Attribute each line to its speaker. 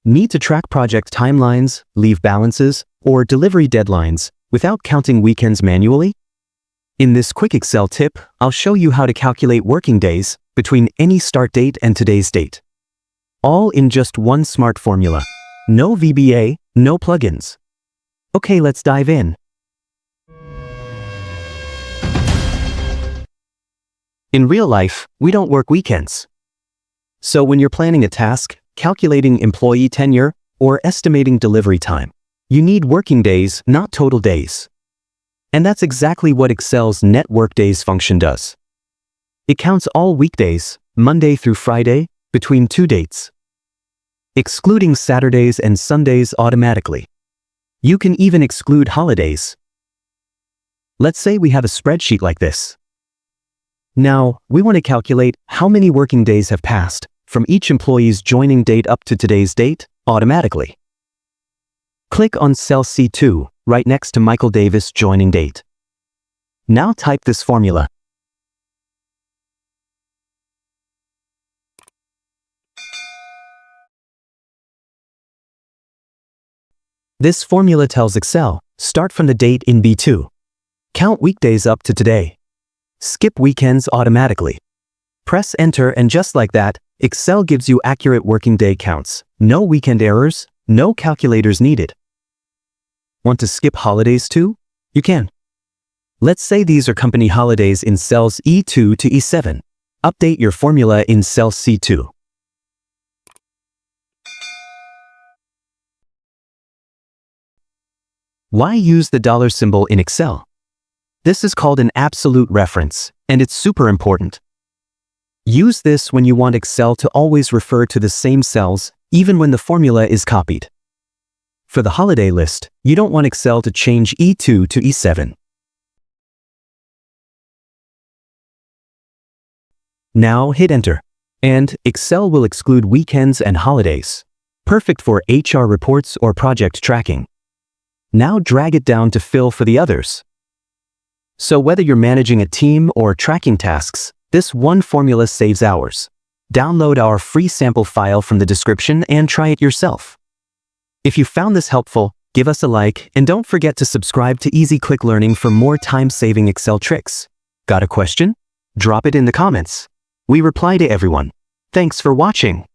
Speaker 1: Need to track project timelines, leave balances, or delivery deadlines without counting weekends manually? In this quick Excel tip, I'll show you how to calculate working days between any start date and today's date. All in just one smart formula. No VBA, no plugins. Okay, let's dive in. In real life, we don't work weekends. So when you're planning a task, calculating employee tenure, or estimating delivery time, you need working days, not total days. And that's exactly what Excel's NETWORKDAYS function does. It counts all weekdays, Monday through Friday, between two dates, excluding Saturdays and Sundays automatically. You can even exclude holidays. Let's say we have a spreadsheet like this. Now, we want to calculate how many working days have passed from each employee's joining date up to today's date automatically. Click on cell C2, right next to Michael Davis' joining date. Now type this formula. This formula tells Excel, start from the date in B2. Count weekdays up to today. Skip weekends automatically. Press enter and just like that, Excel gives you accurate working day counts. No weekend errors, no calculators needed. Want to skip holidays too? You can. Let's say these are company holidays in cells E2 to E7. Update your formula in cell C2. Why use the dollar symbol in Excel? This is called an absolute reference, and it's super important. Use this when you want Excel to always refer to the same cells, even when the formula is copied. For the holiday list, you don't want Excel to change E2 to E7. Now hit enter, and Excel will exclude weekends and holidays. Perfect for HR reports or project tracking. Now drag it down to fill for the others. So whether you're managing a team or tracking tasks, this one formula saves hours. Download our free sample file from the description and try it yourself. If you found this helpful, give us a like and don't forget to subscribe to Easy Click Learning for more time-saving Excel tricks. Got a question? Drop it in the comments. We reply to everyone. Thanks for watching.